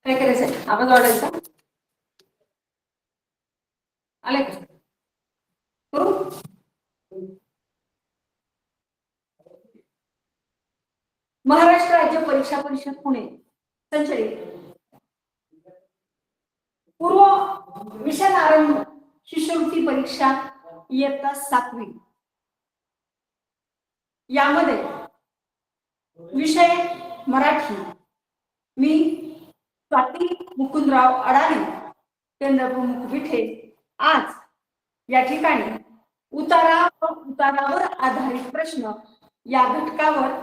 काय करायचं? आवाज वाढायचा. आले का? करू. महाराष्ट्र राज्य परीक्षा परिषद पुणे संचलित पूर्व मिशन आरंभ शिष्यवृत्ती परीक्षा इयत्ता 7वी यामध्ये विषय मराठी मी स्वाती मुकुंदराव अडाणी केंद्र प्रमुख विठे आज या ठिकाणी उतारावर आधारित प्रश्न या घटकावर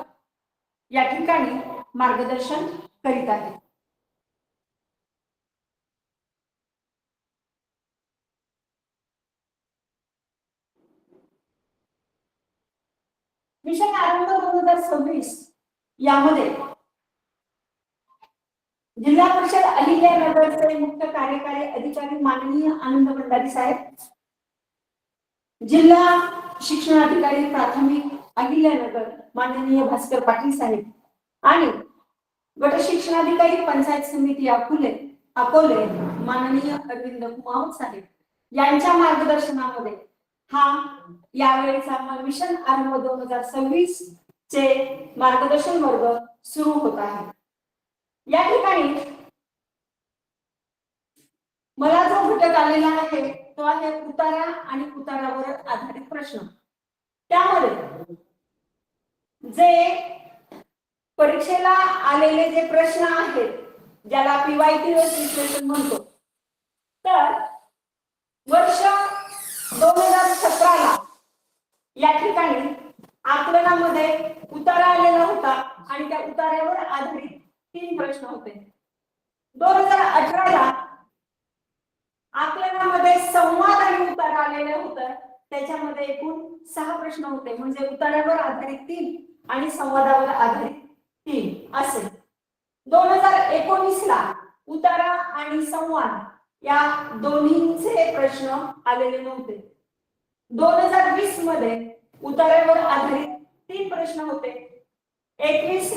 या ठिकाणी मार्गदर्शन करीत आहे. मिशन आरंभ 2026 यामध्ये जिल्हा परिषद अहिल्यानगरचे मुख्य कार्यकारी अधिकारी माननीय आनंद भंडारी साहेब, जिल्हा शिक्षणाधिकारी प्राथमिक अहिल्यानगर माननीय भास्कर पाटील साहेब आणि गट शिक्षणाधिकारी पंचायत समिती अकोले माननीय अरविंद कुमावत साहेब यांच्या मार्गदर्शनामध्ये हा यावेळीचा मिशन आरंभ 2026 चे मार्गदर्शन वर्ग सुरू होत आहे. या ठिकाणी मला जो घटक आलेला आहे तो आहे उतारा आणि उतारावर आधारित प्रश्न. त्यामध्ये जे परीक्षेला आलेले जे प्रश्न आहेत ज्याला पीवायक्यूएस विश्लेषण म्हणतो, तर वर्ष 2017 या ठिकाणी आकलनामध्ये उतारा आलेला होता आणि त्या उतार्यावर आधारित 3 प्रश्न होते. 2018 आकलनामध्ये संवाद आणि उतारा आलेले होते, त्याच्यामध्ये एकूण 6 प्रश्न होते. म्हणजे उतार्यावर आधारित 3 आणि संवादावर आधारित 3 असे. 2019 उतारा आणि संवाद या दोन्हीचे प्रश्न आलेले नव्हते. 2020 मध्ये उतार्यावर आधारित 3 प्रश्न होते. 21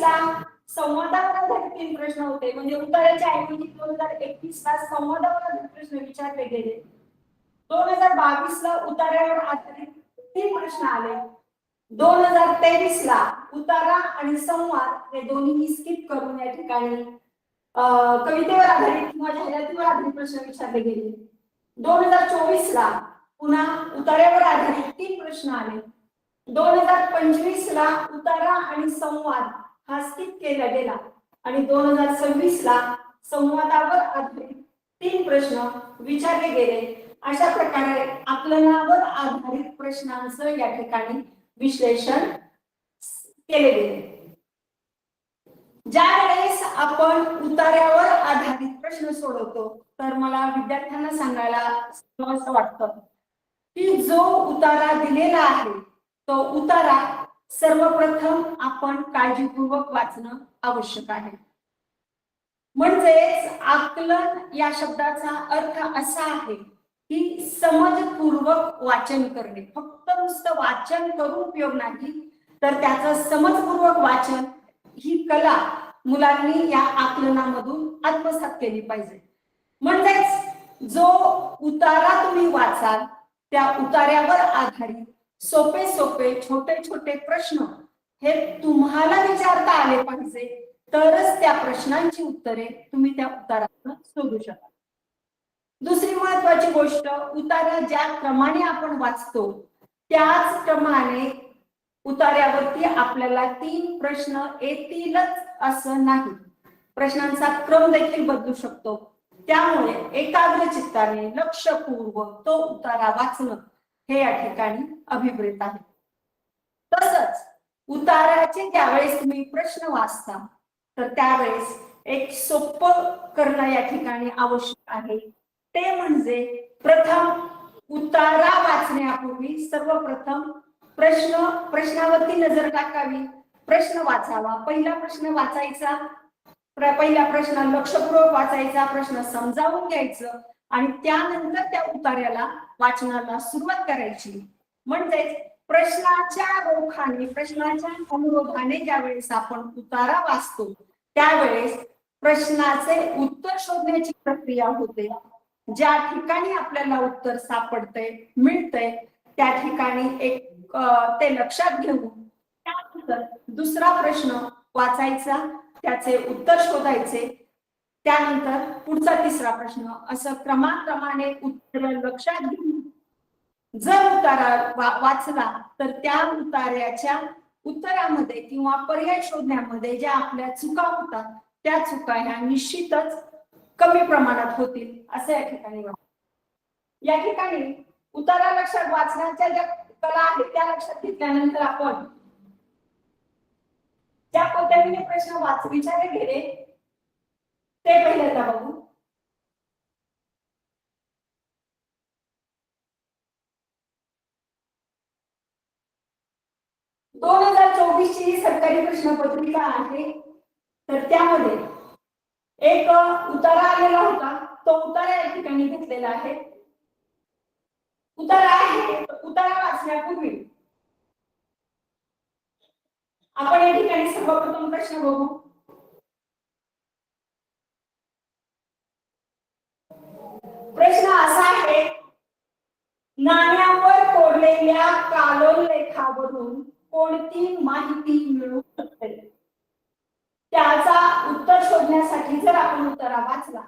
संवादावर आधारित 3 प्रश्न होते. म्हणजे उतार्याच्या ऐवजी 2021 संवादावर आधारित प्रश्न विचारले गेले. 2022 उतार्यावर आधारित 3 प्रश्न आले. 2023 उतारा आणि संवाद हे दोन्ही स्किप करून या ठिकाणी कवितेवर आधारित किंवा जाहिरातीवर आधारित प्रश्न विचारले गेले. 2024 पुन्हा उतार्यावर आधारित 3 प्रश्न आले. 2025 उतारा आणि संवाद हा स्किप केला गेला आणि 2026 संवादावर आधारित 3 प्रश्न विचारले गेले. अशा प्रकारे आकलनावर आधारित प्रश्नांचं या ठिकाणी विश्लेषण केले गेले. ज्या वेळेस आपण उतार्यावर आधारित प्रश्न सोडवतो तर मला विद्यार्थ्यांना सांगायला असं वाटतं की जो उतारा दिलेला आहे तो उतारा सर्वप्रथम आपण काळजीपूर्वक वाचणं आवश्यक आहे. म्हणजेच आकलन या शब्दाचा अर्थ असा आहे की समजपूर्वक वाचन करणे. फक्त नुसतं वाचन करून उपयोग नाही, तर त्याचं समजपूर्वक वाचन ही कला मुलांनी या आकलनामधून आत्मसात केली पाहिजे. म्हणजेच जो उतारा तुम्ही वाचाल त्या उतार्यावर आधारित सोपे सोपे छोटे छोटे प्रश्न हे तुम्हाला विचारता आले पाहिजे, तरच त्या प्रश्नांची उत्तरे तुम्ही त्या उतारातून शोधू शकाल. दुसरी महत्वाची गोष्ट, उतारा ज्या क्रमाने आपण वाचतो त्याचप्रमाणे उतार्यावरती आपल्याला 3 प्रश्न येतीलच असं नाही. प्रश्नांचा क्रम देखील बदलू शकतो. त्यामुळे एकाग्र चित्ताने लक्षपूर्वक तो उतारा वाचणं हे या ठिकाणी अभिप्रेत आहे. तसंच उतार्याचे ज्यावेळेस तुम्ही प्रश्न वाचता तर त्यावेळेस एक सोपं करणं या ठिकाणी आवश्यक आहे. ते म्हणजे प्रथम उतारा वाचण्यापूर्वी सर्वप्रथम प्रश्नावरती नजर टाकावी, प्रश्न वाचावा. पहिला प्रश्न वाचायचा, पहिला प्रश्न लक्षपूर्वक वाचायचा, प्रश्न समजावून घ्यायचं आणि त्यानंतर त्या उतार्याला वाचनाला सुरुवात करायची. म्हणजेच प्रश्नाच्या रोखाने प्रश्नाच्या अनुरोधाने ज्यावेळेस आपण उतारा वाचतो त्यावेळेस प्रश्नाचे उत्तर शोधण्याची प्रक्रिया होते. ज्या ठिकाणी आपल्याला उत्तर सापडते मिळते त्या ठिकाणी एक ते लक्षात घेऊन त्यानंतर दुसरा प्रश्न वाचायचा, त्याचे उत्तर शोधायचे, त्यानंतर पुढचा तिसरा प्रश्न, असं क्रमाक्रमाने उत्तर लक्षात घेऊन जर उतारा वाचला तर त्या उतार्याच्या उत्तरामध्ये किंवा पर्याय शोधण्यामध्ये ज्या आपल्या चुका होतात त्या चुका ह्या निश्चितच कमी प्रमाणात होतील असं या ठिकाणी वाटतं. या ठिकाणी उतारा लक्षात वाचण्याच्या ज्या कला आहेत त्या लक्षात घेतल्यानंतर आपण ज्या पद्धतीने प्रश्न विचारले गेले ते पहिल्यांदा बघू. 2024 ची सरकारी प्रश्नपत्रिका आहे तर त्यामध्ये एक उतारा आलेला होता. तो उतारा या ठिकाणी घेतलेला आहे. उतारा वाचण्यापूर्वी आपण या ठिकाणी सर्वप्रथम प्रश्न बघू. प्रश्न असा आहे, नाण्यावर कोरलेल्या कालोल्लेखावरून कोणती माहिती मिळू शकते? त्याचा उत्तर शोधण्यासाठी जर आपण उतारा वाचला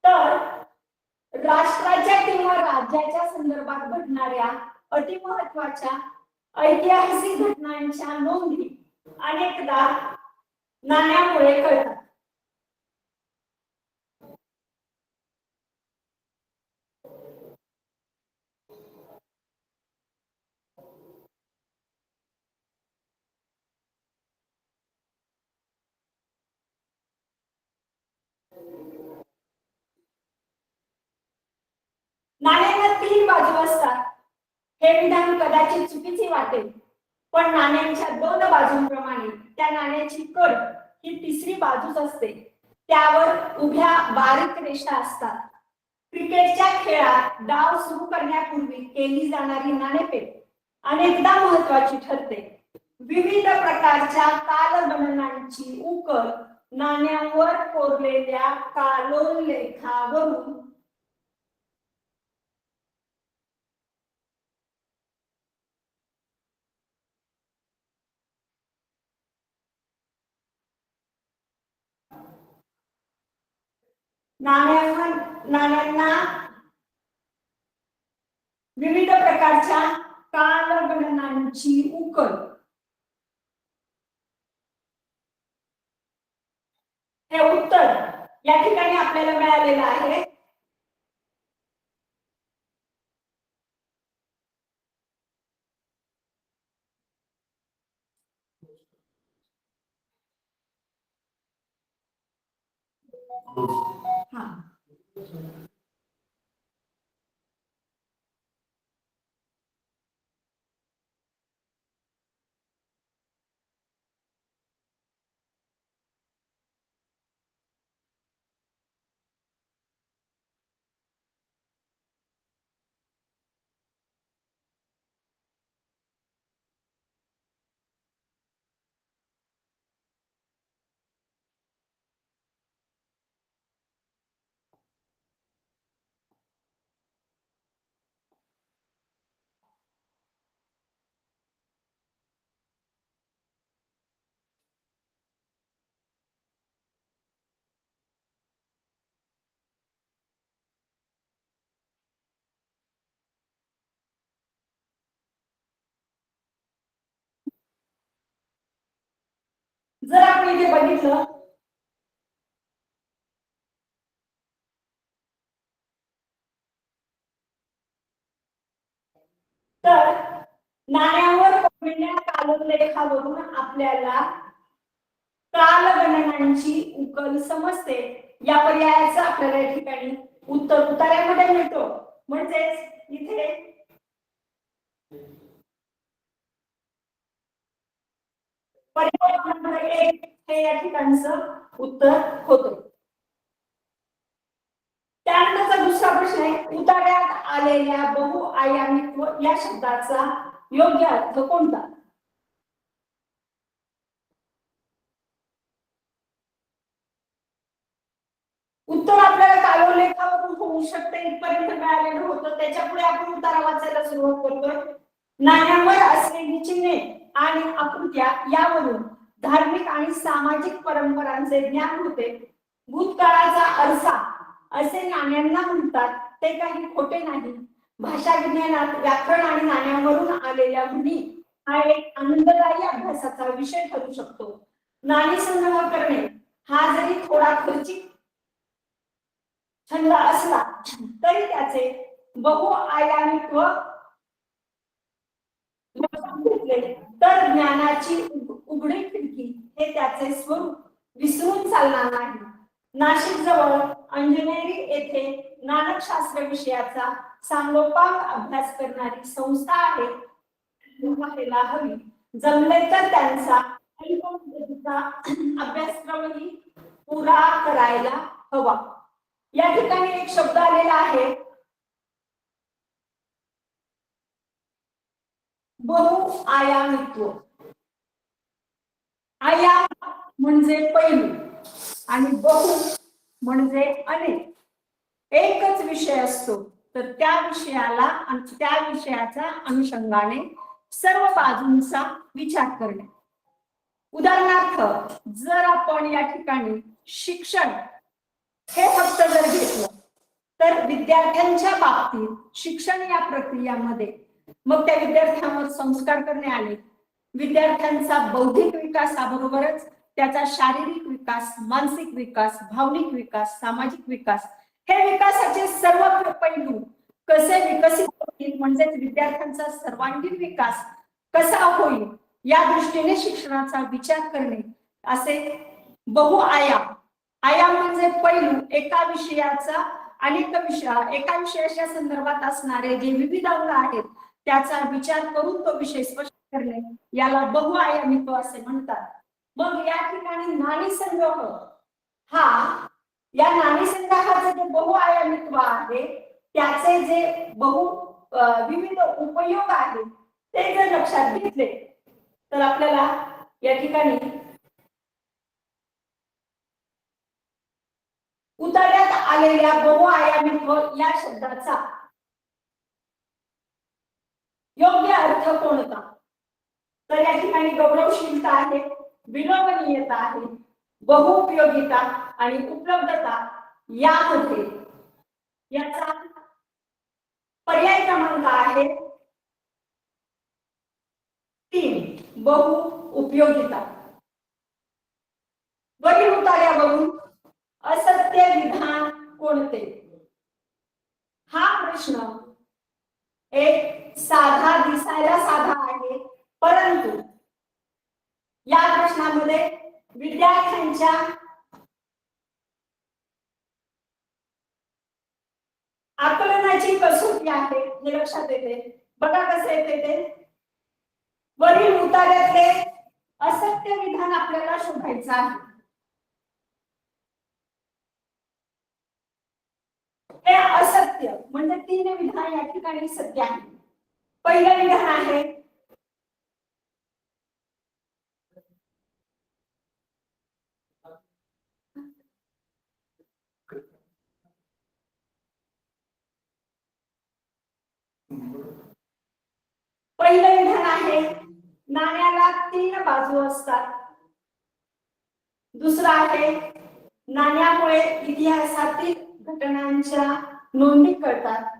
तर राष्ट्राच्या किंवा राज्याच्या संदर्भात घडणाऱ्या अतिमहत्वाच्या ऐतिहासिक घटनांच्या नोंदी अनेकदा नाण्यामुळे कळतात. नाण्याला 3 बाजू असतात हे विधान कदाचित चुकीचे वाटेल, पण नाण्यांच्या 2 बाजूंप्रमाणे त्या नाण्याची कड ही तिसरी बाजूच असते. त्यावर उभ्या बारीक रेषा असतात. क्रिकेटच्या खेळात डाव सुरू करण्यापूर्वी केली जाणारी नाणेफेक अनेकदा महत्वाची ठरते. विविध प्रकारच्या कालगणनांची उकल नाण्यावर कोरलेल्या कालोल्लेखावरून नाण्यांना विविध प्रकारच्या कालगणनांची उकल हे उत्तर या ठिकाणी आपल्याला मिळालेलं आहे. हा जर आपण इथे बघितलं तर नाण्यावर कोरलेल्या काललेखावरून आपल्याला कालगणनांची उकल समजते. या पर्यायाचं आपल्याला या ठिकाणी उत्तर उतार्यामध्ये मिळतो. म्हणजेच इथे पर्याय क्रमांक 1 हे या ठिकाणचं उत्तर होतं. त्यानंतरचा दुसरा प्रश्न आहे, उतार्यात आलेल्या बहुआयामित्व या शब्दाचा योग्य अर्थ कोणता? उत्तर आपल्याला काललेखावरून होऊ शकते इथपर्यंत मिळालेलं होतं. त्याच्यापुढे आपण उतारा वाचायला सुरुवात करतोय. नाण्यावर असलेली चिन्हे आणि आकृत्या यावरून धार्मिक आणि सामाजिक परंपरांचे ज्ञान होते. भूतकाळाचा आरसा असे नाण्यांना म्हणतात, ते काही खोटे नाही. भाषा विज्ञानात व्याकरण आणि नाण्यांवरून आलेल्या म्हणी हा एक आनंददायी अभ्यासाचा विषय ठरू शकतो. नाणी संग्रह करणे हा जरी थोडा खर्चिक छंद असला तरी त्याचे बहुआयामित्व घेतले तर ज्ञानाची उघडी खिडकी हे त्याचे स्वरूप विसरून चालणार नाही. नाशिक जवळ अंजनेरी येथे नाणकशास्त्र विषयाचा सांगोपांग अभ्यास करणारी संस्था आहे. व्हायला हवी. जमले तर त्यांचा अभ्यासक्रमही पुरा करायला हवा. या ठिकाणी एक शब्द आलेला आहे, बहुआयामित्व. आयाम म्हणजे पैलू आणि बहु म्हणजे अनेक. एकच विषय असतो तर त्या विषयाला आणि त्या विषयाच्या अनुषंगाने सर्व बाजूंचा विचार करणे. उदाहरणार्थ जर आपण या ठिकाणी शिक्षण हे फक्त जर घेतलं तर विद्यार्थ्यांच्या बाबतीत शिक्षण या प्रक्रियामध्ये मग त्या विद्यार्थ्यांवर संस्कार करणे आले. विद्यार्थ्यांचा बौद्धिक विकासाबरोबरच त्याचा शारीरिक विकास, मानसिक विकास, भावनिक विकास, सामाजिक विकास हे विकासाचे सर्व पैलू कसे विकसित होतील, म्हणजे विद्यार्थ्यांचा सर्वांगीण विकास कसा होईल या दृष्टीने शिक्षणाचा विचार करणे असे बहुआयाम. आयाम म्हणजे पैलू, एका विषयाचा एका विषयाच्या संदर्भात असणारे जे विविध अंग आहेत त्याचा विचार करून तो विषय स्पष्ट करणे याला बहुआयामित्व असे म्हणतात. मग या ठिकाणी नाणी संग्रह हा या नाणी संग्रहाचे जे बहुआयामित्व आहे त्याचे जे विविध उपयोग आहेत ते जर लक्षात घेतले तर आपल्याला या ठिकाणी उतार्यात आलेल्या बहुआयामित्व या शब्दाचा योग्य अर्थ कोणता? तर या ठिकाणी गौरवशीलता आहे, विलोभनीयता आहे, बहुउपयोगिता आणि उपलब्धता यामध्ये याचा पर्याय क्रमांक आहे 3 बहुउपयोगिता. वरील उतार्यावरून असत्य विधान कोणते? हा प्रश्न एक दिसायला साधा आहे, परंतु या प्रश्नामध्ये विद्यार्थ्यांच्या आकलनाची कसोटी आहे हे लक्षात येते. बघा कसं येते ते, वरील उतार्यातले असत्य विधान आपल्याला शोधायचं आहे. हे असत्य म्हणजे 3 विधान या ठिकाणी सत्य आहे. पहिलं विधान आहे नाण्याला 3 बाजू असतात. दुसरा आहे नाण्यामुळे इतिहासातील घटनांच्या नोंदी करतात.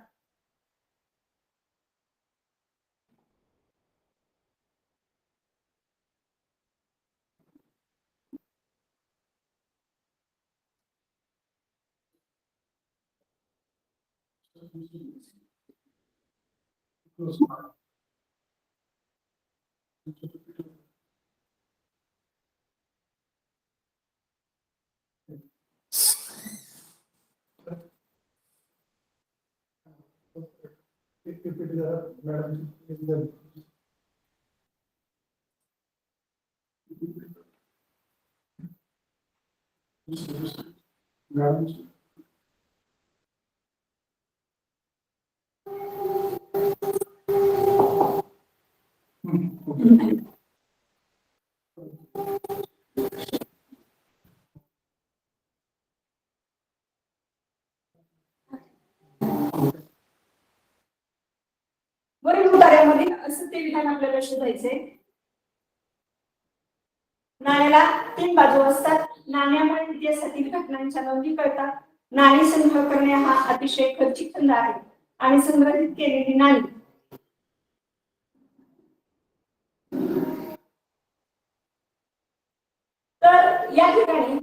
वरील उतार्यामध्ये असं ते विधान आपल्याला शोधायचे. नाण्याला 3 बाजू असतात. नाण्यामुळे इतिहासातील घटनांच्या नोंदी कळतात. नाणी संग्रह करणे हा अतिशय खर्चिक छंद आहे आणि संग्रहित केलेली नाणी तर या ठिकाणी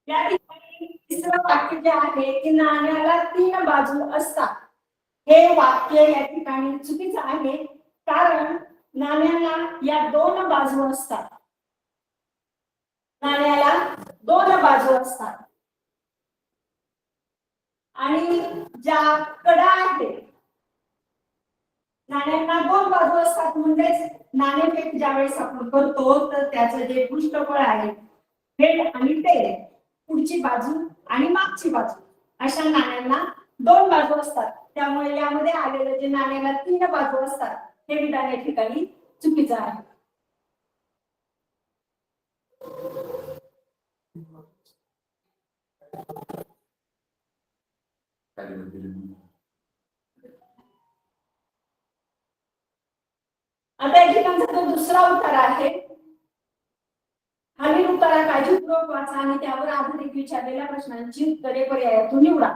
या ठिकाणी तिसरं वाक्य जे आहे की नाण्याला 3 बाजू असतात. हे वाक्य या ठिकाणी चुकीचं आहे, कारण नाण्याला या 2 बाजू असतात. नाण्याला 2 बाजू असतात आणि ज्या कडा आहेत नाण्यांना 2 बाजू असतात. म्हणजेच नाणेफेक ज्यावेळेस आपण करतो तर त्याचं जे पृष्ठफळ आहे हेड आणि टेल, पुढची बाजू आणि मागची बाजू, अशा नाण्यांना 2 बाजू असतात. त्यामुळे यामध्ये आलेलं जे नाण्याला 3 बाजू असतात हे विधान या ठिकाणी चुकीचं आहे. आता या ठिकाणचा जो दुसरा उत्तर आहे, खालील उत्तरा काळजीपूर्वक वाचा आणि त्यावर आधारित विचारलेल्या प्रश्नांची उत्तरे पर्यायातून निवडा.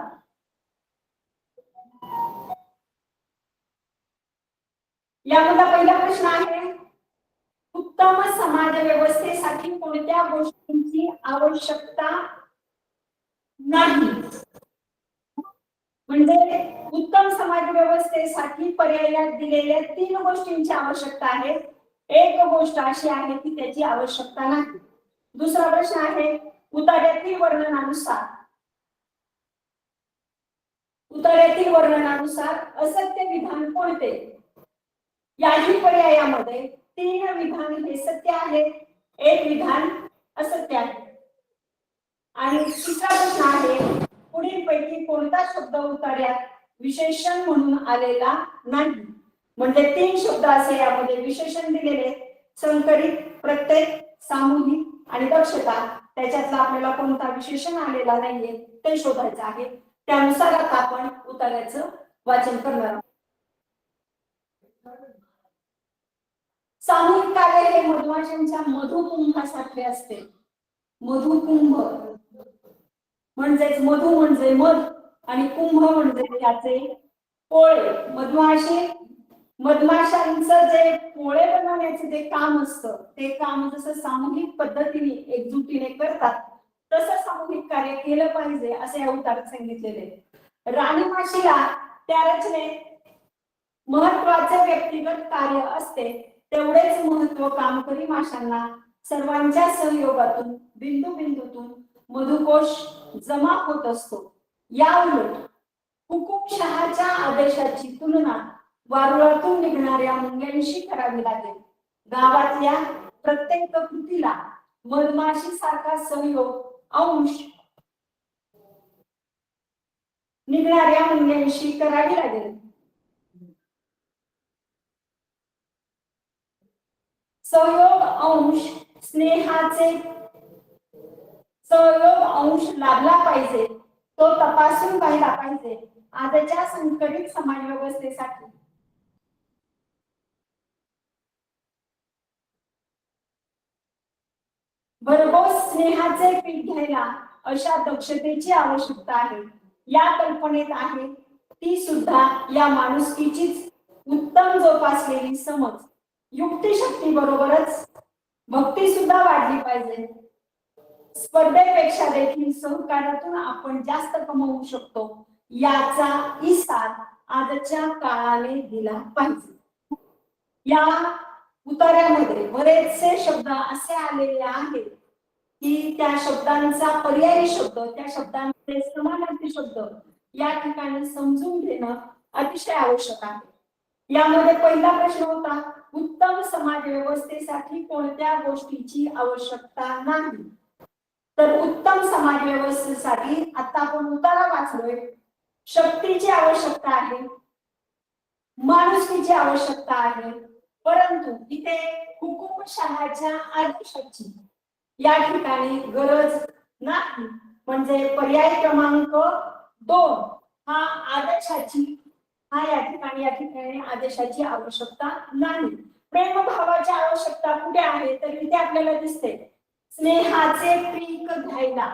यामधला पहिला प्रश्न आहे, उत्तम समाज व्यवस्थेसाठी कोणत्या गोष्टींची आवश्यकता नाही? म्हणजे उत्तम समाज व्यवस्थेसाठी पर्यायात दिलेल्या 3 गोष्टींची आवश्यकता आहे. एक गोष्ट अशी आहे की त्याची आवश्यकता नाही. दुसरा प्रश्न आहे, उतार्यातील वर्णनानुसार असत्य विधान कोणते? याही पर्यायामध्ये 3 विधान हे सत्य आहे, एक विधान असत्य आहे. आणि तिसरा प्रश्न आहे, पुढील पैकी कोणता शब्द उतार्यात विशेषण म्हणून आलेला नाही? म्हणजे 3 शब्द असे यामध्ये विशेषण दिलेले, संकरित, प्रत्येक, सामूहिक आणि दक्षता. त्याच्यातला आपल्याला कोणता विशेषण आलेला नाहीये ते शोधायचं आहे. त्यानुसार आता आपण उतार्याचं वाचन करणार आहोत. सामूहिक कार्य हे मधमाशांच्या मधुकुंभासारखे असते. मधुकुंभ म्हणजेच मधु म्हणजे मध आणि कुंभ म्हणजे त्याचे पोळे. मधमाशांचं जे पोळे बनवण्याचे जे काम असतं ते काम जसं सामूहिक पद्धतीने एकजुटीने करतात तसं सामूहिक कार्य केलं पाहिजे असे या उतारात सांगितलेले. राणी माशीला त्या रचनेत महत्वाचे व्यक्तिगत कार्य असते, तेवढेच महत्व कामकरी माशांना सर्वांच्या सहयोगातून बिंदू बिंदूतून मधुकोश जमा होत असतो. या उलट हुकुमशहाच्या आदेशाची तुलना वारुळातून निघणाऱ्या मुंग्यांशी करावी लागेल. गावातल्या प्रत्येक कृतीला मधमाशी सारखा सहयोग अंश निघणाऱ्या मुंग्यांशी करावी लागेल. सहयोग अंश सहयोग अंश लाभला पाहिजे, तो तपासून पाहिला पाहिजे. आजच्या संकरित समाज व्यवस्थेसाठी भरघोस स्नेहाचे पीठ घ्यायला अशा दक्षतेची आवश्यकता आहे. या कल्पनेत आहे ती सुद्धा या माणुसकीचीच उत्तम जोपासलेली समज. युक्तिशक्ती बरोबरच भक्ती सुद्धा वाढली पाहिजे. स्पर्धेपेक्षा देखील सहकार्यातून आपण जास्त कमवू शकतो याचा इसार आजच्या काळाने दिला पाहिजे. या उतार्यामध्ये बरेचसे शब्द असे आलेले आहेत की त्या शब्दांचा पर्यायी शब्द, त्या शब्दांचे समानार्थी शब्द या ठिकाणी समजून घेणं अतिशय आवश्यक आहे. यामध्ये पहिला प्रश्न होता, उत्तम समाज व्यवस्थेसाठी कोणत्या गोष्टीची आवश्यकता नाही. तर उत्तम समाज व्यवस्थेसाठी आता आपण उतारा वाचलोय. शक्तीची आवश्यकता आहे, माणुसकीची आवश्यकता आहे, परंतु इथे हुकुमशहाच्या आदेशाची या ठिकाणी गरज नाही. म्हणजे पर्याय क्रमांक 2 हा आदेशाची या ठिकाणी आदेशाची आवश्यकता नाही. प्रेमभावाची आवश्यकता कुठे आहे तर इथे आपल्याला दिसते स्नेहाचे पीक घ्यायला.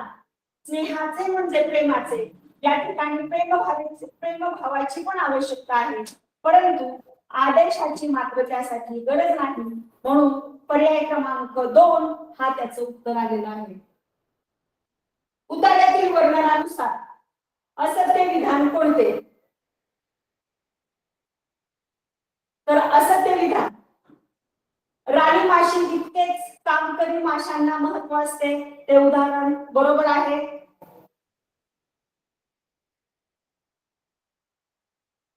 स्नेहाचे म्हणजे प्रेमाचे, या ठिकाणी प्रेमभावाची पण आवश्यकता आहे, परंतु आदेशाची मात्र त्यासाठी गरज नाही. म्हणून पर्याय क्रमांक 2 हा त्याचं उत्तर आलेलं आहे. उतार्यातील वर्णनानुसार असत्य विधान कोणते तर असत्य विधान राणी माशी इतकेच कामकरी माशांना महत्व असते ते उदाहरण बरोबर आहे.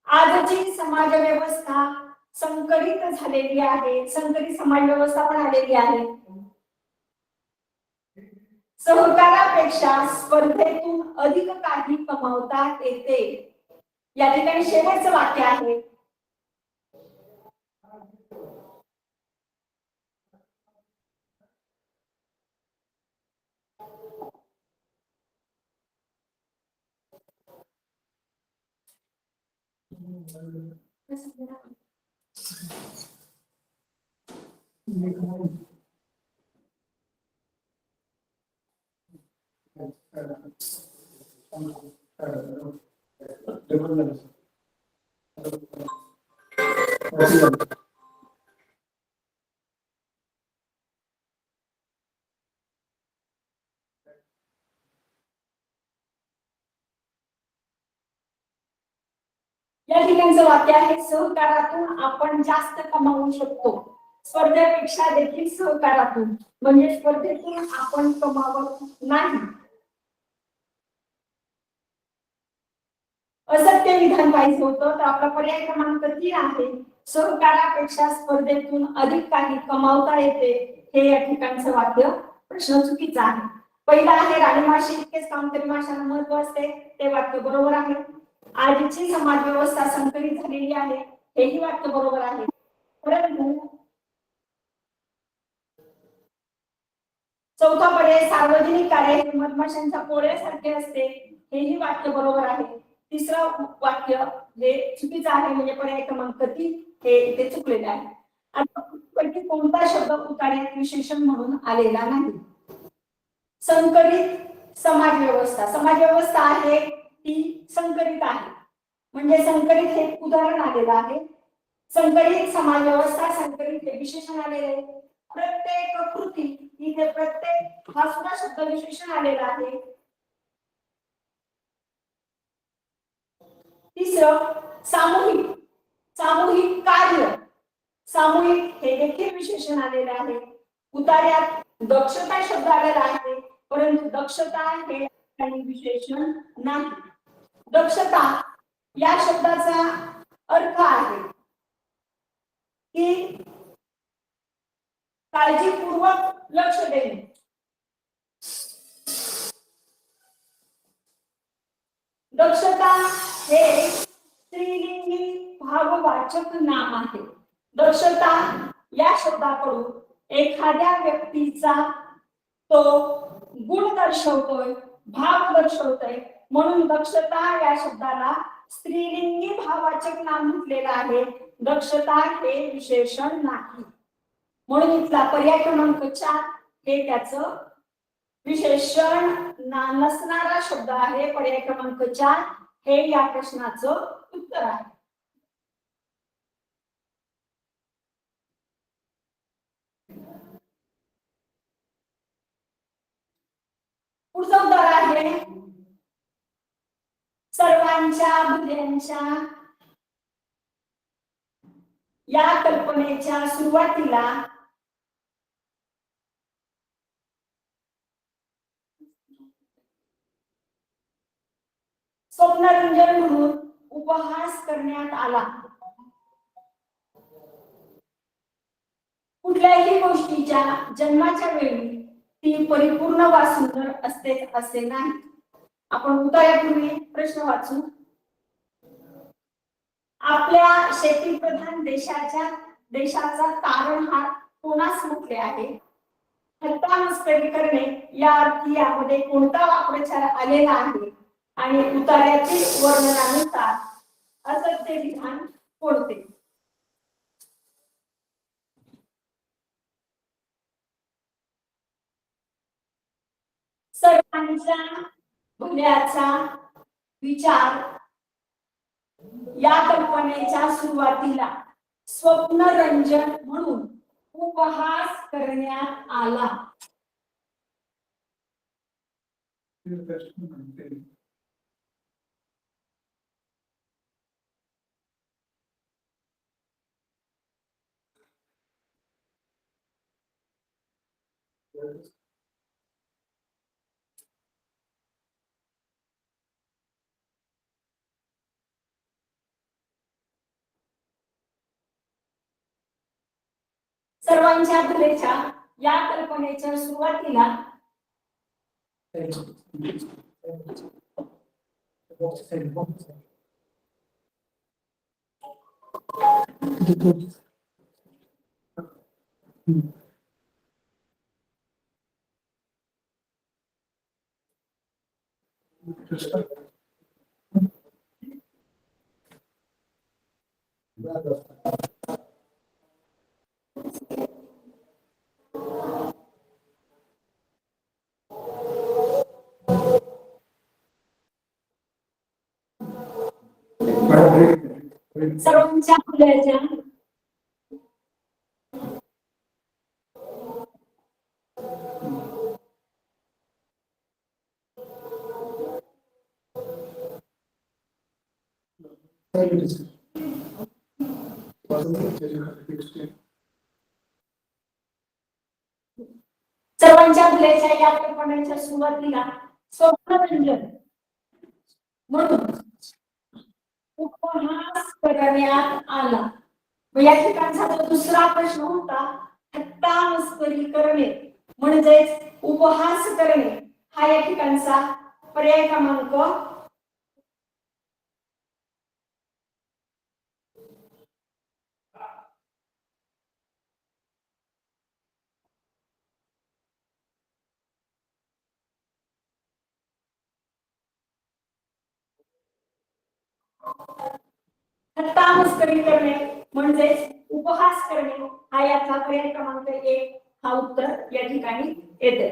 आजची समाज व्यवस्था संकरित झालेली आहे, संकरित समाज व्यवस्था पण आलेली आहे. सहकारापेक्षा स्पर्धेतून अधिक काही कमावता येते. या ठिकाणी शेवटचं वाक्य आहे. या ठिकाणचं वाक्य आहे, सहकारातून आपण जास्त कमावू शकतो. स्पर्धेपेक्षा देखील सहकारातून म्हणजे स्पर्धेतून आपण कमावत नाही. असत्य विधान पाहिजे होतं तर आपला पर्याय क्रमांक 3 आहे. सहकारापेक्षा स्पर्धेतून अधिक काही कमावता येते. हे या ठिकाणचं वाक्य प्रश्न चुकीचा आहे. पहिला आहे राणी माशी इतकेच कामकरी माशांना महत्व असते, ते वाक्य बरोबर आहे. आजची समाज व्यवस्था संकरित झालेली आहे, हेही वाक्य बरोबर आहे. परंतु चौथा पर्याय सार्वजनिक कार्य हे मधमाशांच्या पोळ्यासारखे असते, हेही वाक्य बरोबर आहे. तिसरं वाक्य हे चुकीचं आहे, म्हणजे पर्याय क्रमांक 3 हे इथे चुकलेले आहे. आणि कोणता शब्द उतार्यात विशेषण म्हणून आलेला नाही. संकरित समाज व्यवस्था आहे ती संकरित आहे, म्हणजे संकरित हे उदाहरण आलेलं आहे. संकरित समाज व्यवस्था संकरित हे विशेषण आलेले आहे. प्रत्येक कृती इथे प्रत्येक हा सुद्धा शब्द विशेषण आलेला आहे. तिसरं सामूहिक कार्य, सामूहिक हे देखील विशेषण आलेले आहे. उतार्यात दक्षता शब्द आलेला आहे, परंतु दक्षता हे विशेषण नाही. दक्षता या शब्दाचा अर्थ आहे की काळजीपूर्वक लक्ष देणे. दक्षता हे स्त्रीलिंगी भाववाचक नाम आहे. दक्षता या शब्दाकडून एखाद्या व्यक्तीचा तो गुण दर्शवतोय, भाव दर्शवतोय, म्हणून दक्षता या शब्दाला स्त्रीलिंगी भाववाचक नाम म्हटलेलं आहे. दक्षता हे विशेषण नाही, म्हणून इथला पर्याय क्रमांक 4 हे त्याचं विशेषण नसणारा शब्द आहे. पर्याय क्रमांक 4 हे या प्रश्नाचं उत्तर आहे. पुढचं उत्तर आहे सर्वांच्या भल्यांच्या या कल्पनेच्या सुरुवातीला स्वप्नरंजन म्हणून उपहास करण्यात आला. कुठल्याही गोष्टीच्या जन्माच्या वेळी ती परिपूर्ण वा सुंदर असते असे नाही. आपण उत्तरापूर्वी प्रश्न वाचू. आपल्या शेतीप्रधान देशाचा तारणहार कोणास म्हटले आहे? थट्टा मस्करी करणे या अर्थी यामध्ये कोणता वाक्प्रचार आलेला आहे आणि उतार्यातील वर्णनानुसार असत्य विधान कोणते? सर्वांच्या भल्याचा विचार या कल्पनेच्या सुरुवातीला स्वप्नरंजन म्हणून उपहास करण्यात आला. सर्वांच्या भल्याच्या या कल्पनेच्या सुरुवातीला सर्वांच्या भल्याच्या सर्वांच्या भल्याच्या या कल्पनेच्या सुरुवातीला स्वप्नरंजन म्हणून उपहास करण्यात आला. या ठिकाणचा जो दुसरा प्रश्न होता थट्टा मस्करी करणे म्हणजेच उपहास करणे हा या ठिकाणचा पर्याय क्रमांक थट्टा मस्करी करणे म्हणजेच उपहास करणे हा याचा पर्याय क्रमांक 1 हा उत्तर या ठिकाणी येते.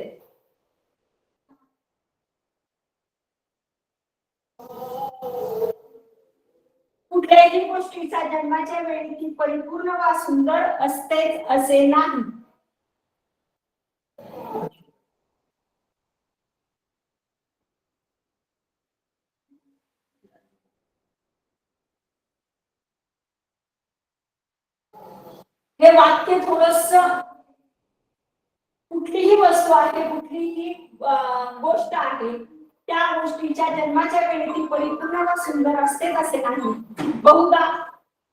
कुठल्याही गोष्टीचा जन्माच्या वेळी ती परिपूर्ण वा सुंदर असतेच असे नाही. हे वाक्य थोडस कुठलीही वस्तू आहे कुठलीही गोष्ट आहे त्या गोष्टीच्या जन्माच्या वेळी ती परिपूर्ण व सुंदर असतेच असे नाही. बहुधा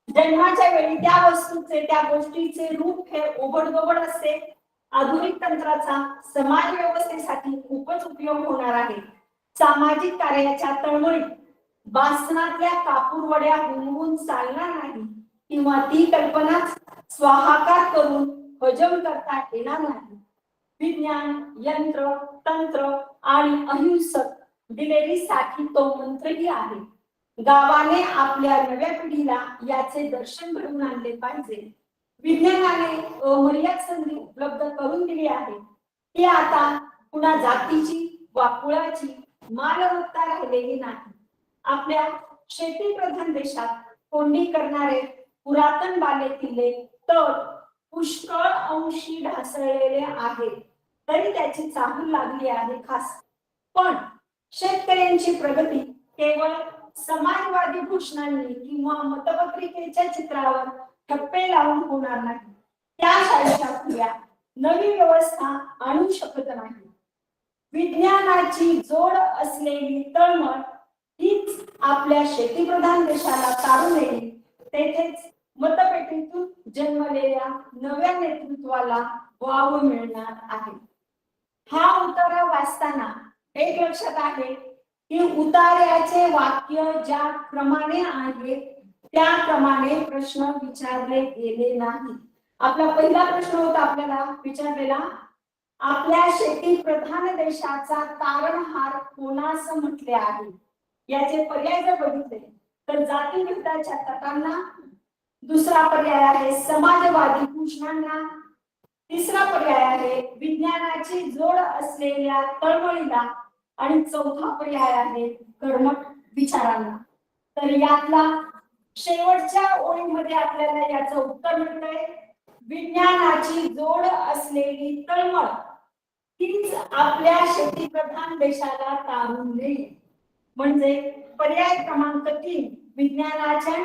जन्माच्या वेळी त्या वस्तूचे त्या गोष्टीचे रूप हे ओबडधोबड असते. आधुनिक तंत्राचा समाज व्यवस्थेसाठी खूपच उपयोग होणार आहे. सामाजिक कार्याच्या तळमळीत बासनातल्या कापूरवड्या हुमवून चालणार नाही किंवा ती कल्पना स्वाहाकार करून हजम करता येणार नाही. विज्ञान यंत्र तंत्र आणि अहिंसक दिलेली साठी तो मंत्रही आहे. गावाने आपल्या नव्या पिढीला याचे दर्शन घडवून आणले पाहिजे. विज्ञानाने अमर्याद संधी उपलब्ध करून दिली आहे. ती आता पुन्हा जातीची वा कुळाची मालमत्ता राहिलेली नाही. आपल्या शेती प्रधान देशात कोंडी करणारे पुरातन बाले किल्ले तर पुष्कळ अंशी ढासळलेले आहेत, तरी त्याची चाहूल लागली आहे खास. पण शेतकऱ्यांची प्रगती केवळ समाजवादी घोषणांनी किंवा मतपत्रिकेच्या चित्रावर ठप्पे लावून होणार नाही. त्यासाठीच्या क्रिया नवी व्यवस्था आणू शकत नाही. विज्ञानाची जोड असलेली तळमळ हीच आपल्या शेतीप्रधान देशाला तारून येईल. तेथेच मतपेटीतून जन्मलेल्या नव्या नेतृत्वाला वाव मिळणार आहे. हा उतारा वाचताना एक लक्षात आहे की उतार्याचे वाक्य ज्या क्रमाने आहे त्याप्रमाणे प्रश्न विचारले गेले नाही. आपला पहिला प्रश्न होता आपल्याला विचारलेला, आपल्या शेती प्रधान देशाचा तारणहार कोणास म्हटले आहे. याचे पर्याय जर बघितले तर जातीविरुद्धाच्या तटांना, दुसरा पर्याय आहे समाजवादी घोषणांना, तिसरा पर्याय आहे विज्ञानाची जोड असलेल्या तळमळीला आणि चौथा पर्याय आहे कर्मठ विचारांना. तर यातला शेवटच्या ओळीमध्ये आपल्याला याचं उत्तर मिळतंय विज्ञानाची जोड असलेली तळमळ हीच आपल्या शेतीप्रधान देशाला तारून देईल. म्हणजे पर्याय क्रमांक 3 विज्ञानाच्या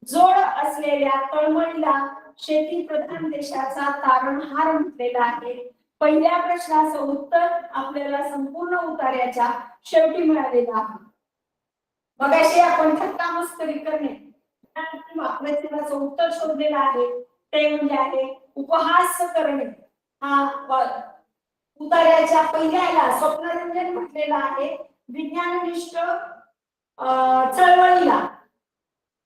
जोड असलेल्या तळमळीला शेती प्रधान देशाचा तारणहार म्हटलेला आहे. पहिल्या प्रश्नाचं उत्तर आपल्याला संपूर्ण उतार्याच्या शेवटी मिळालेलं आहे. मगाशी आपण थट्टा मस्करी करणे प्रश्नाचं उत्तर शोधलेलं आहे ते म्हणजे आहे उपहास करणे. हा उतार्याच्या पहिल्याला स्वप्नरंजन म्हटलेलं आहे. विज्ञाननिष्ठ चळवळीला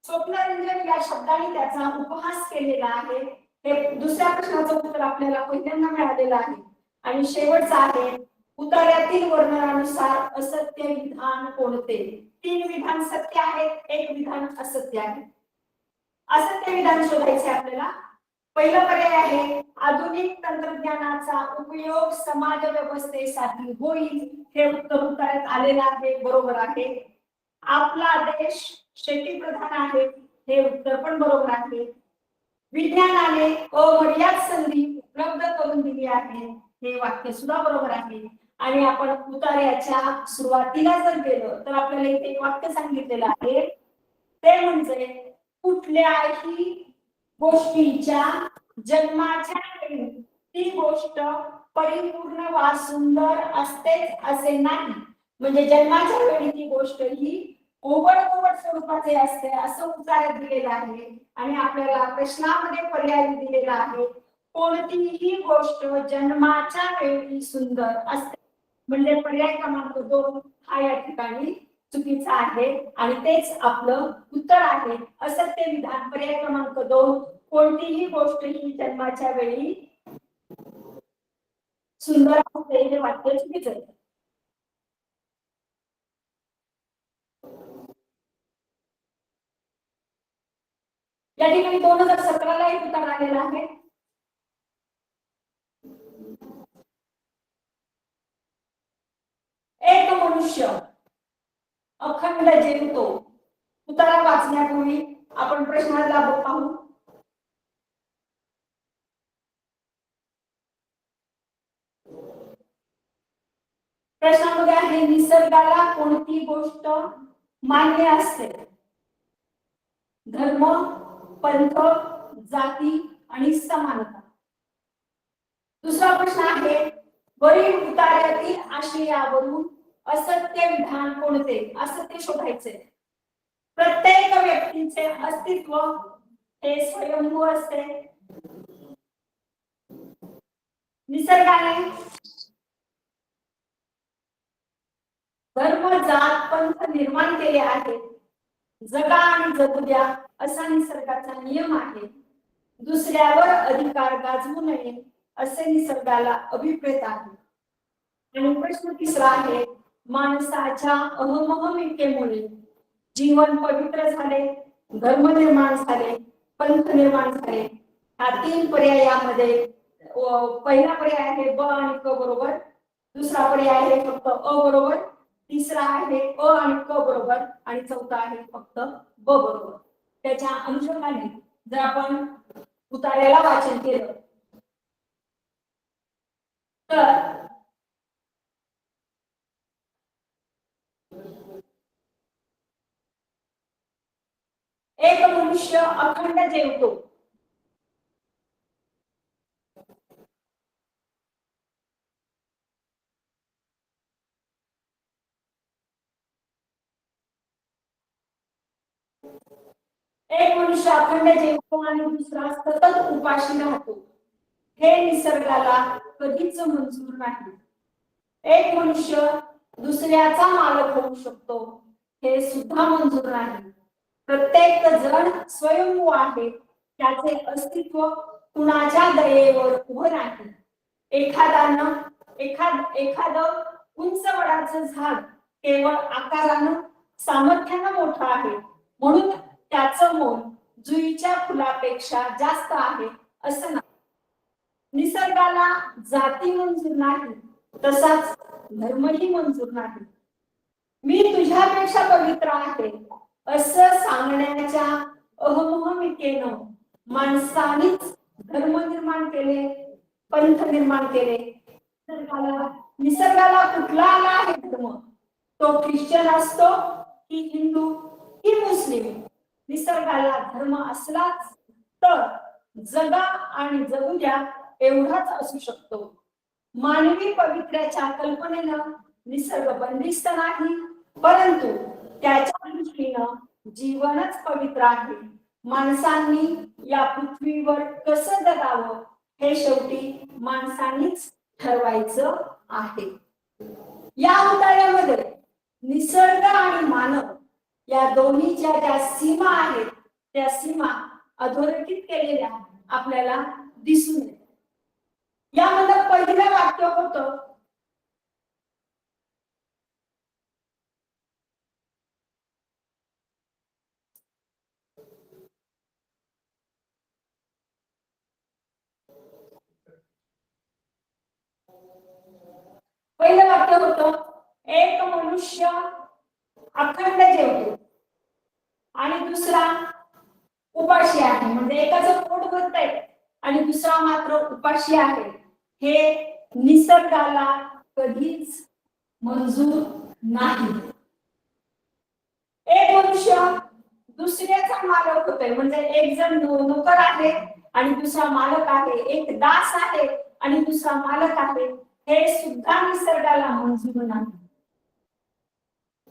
स्वप्नरंजन या शब्दाने त्याचा उपहास केलेला आहे. हे दुसऱ्या प्रश्नाचं उत्तर आपल्याला पहिल्यांदा मिळालेलं आहे. आणि शेवटचा आहे उतार्यातील वर्णनानुसार असत्य विधान कोणते. 3 विधान सत्य आहेत, 1 विधान असत्य आहे. असत्य विधान शोधायचे आपल्याला. पहिला पर्याय आहे आधुनिक तंत्रज्ञानाचा उपयोग समाज व्यवस्थेसाठी होईल. हे उत्तर उतार्यात आलेलं आहे, बरोबर आहे. आपला देश शेती प्रधान आहे, हे उत्तर पण बरोबर आहे. विज्ञानाने अमर्याद संधी उपलब्ध करून दिली आहे, हे वाक्य सुद्धा बरोबर आहे. आणि आपण उतार्याच्या सुरुवातीला जर गेलो तर आपल्याला इथे एक वाक्य सांगितलेलं आहे ते म्हणजे कुठल्याही गोष्टीच्या जन्माच्या वेळी ती गोष्ट परिपूर्ण वा सुंदर असतेच असे नाही. म्हणजे जन्माच्या वेळी ती गोष्ट ही ओबड स्वरूपाचे असते असं उतार्यात दिलेलं आहे. आणि आपल्याला प्रश्नामध्ये पर्याय दिलेला आहे कोणतीही गोष्ट जन्माच्या वेळी सुंदर असते. म्हणजे पर्याय क्रमांक 2 हा या ठिकाणी चुकीचा आहे आणि तेच आपलं उत्तर आहे. असत्य विधान पर्याय क्रमांक 2 कोणतीही गोष्ट ही जन्माच्या वेळी सुंदर असते हे वाक्य चुकीचं आहे. या ठिकाणी 2017 ला एक उत्तर आलेला आहे. एक मनुष्य अखंड जेवतो. उतारा वाचण्यापूर्वी आपण प्रश्नाला पाहू. प्रश्नामध्ये आहे निसर्गाला कोणती गोष्ट मान्य असते. धर्म, पंथ, जाती आणि समानता. दुसरा प्रश्न आहे वरील उतार्यातील आशयावरून असत्य विधान कोणते. असत्य शोधायचे. प्रत्येक व्यक्तीचे अस्तित्व हे स्वयंभू असते. निसर्गाने धर्म, जात, पंथ निर्माण केले आहेत. जगा आणि जगू द्या असा निसर्गाचा नियम आहे. दुसऱ्यावर अधिकार गाजवू नये असे निसर्गाला अभिप्रेत आहे. आणि प्रश्न तिसरा आहे माणसाच्या अहमहमिकेमुळे जीवन पवित्र झाले, धर्म निर्माण झाले, पंथ निर्माण झाले. हा तीन पर्याय यामध्ये पहिला पर्याय आहे ब आणि क बरोबर, दुसरा पर्याय आहे फक्त अ बरोबर, तिसरा आहे अ आणि क बरोबर आणि चौथा आहे फक्त ब बरोबर. त्याच्या अनुषंगाने जर आपण उतार्याला वाचन केलं तर एक मनुष्य अखंड जेवतो. एक मनुष्य अखंड जेवतो आणि दुसरा सतत उपाशी राहतो. हे निसर्गाला कधीच मंजूर नाही. एक मनुष्य दुसऱ्याचा मालक होऊ शकतो, हे सुद्धा मंजूर नाही. प्रत्येक जण स्वयंभू आहे, त्याचे अस्तित्व कुणाच्या दयेवर उभं नाही. एखादं उंच वडाचं झाड केवळ आकारानं सामर्थ्यानं मोठं आहे, म्हणून त्याचं मोल जुईच्या फुलापेक्षा जास्त आहे असं नाही. निसर्गाला जाती मंजूर नाही, तसाच धर्मही मंजूर नाही. मी तुझ्यापेक्षा पवित्र आहे असं सांगण्याच्या अहमहिकेनं माणसानेच धर्म निर्माण केले, पंथ निर्माण केले. निसर्गाला कुठला आला आहे धर्म? तो ख्रिश्चन असतो की हिंदू की मुस्लिम, निसर्गाला धर्म असलाच तर जगा आणि जगू द्या एवढाच असू शकतो. मानवी पवित्र्याच्या कल्पनेनं निसर्ग बंदिस्त नाही, परंतु त्याच्या दृष्टीनं जीवनच पवित्र आहे. माणसांनी या पृथ्वीवर कसं जगावं हे शेवटी माणसांनीच ठरवायचं आहे. या उतार्यामध्ये निसर्ग आणि मानव या दोन्हीच्या ज्या सीमा आहेत त्या सीमा अधोरेखित केलेल्या आपल्याला दिसून येतात. यामध्ये पहिलं वाक्य होतं पहिलं वाक्य होतं एक मनुष्य अखंड जेवतो आणि दुसरा उपाशी आहे. म्हणजे एकाचं पोट भरतंय आणि दुसरा मात्र उपाशी आहे. हे निसर्गाला कधीच मंजूर नाही. एक मनुष्य दुसऱ्याचा मालक होतोय, म्हणजे एक जण नोकर आहे आणि दुसरा मालक आहे, एक दास आहे आणि दुसरा मालक आहे, हे सुद्धा निसर्गाला मंजूर नाही.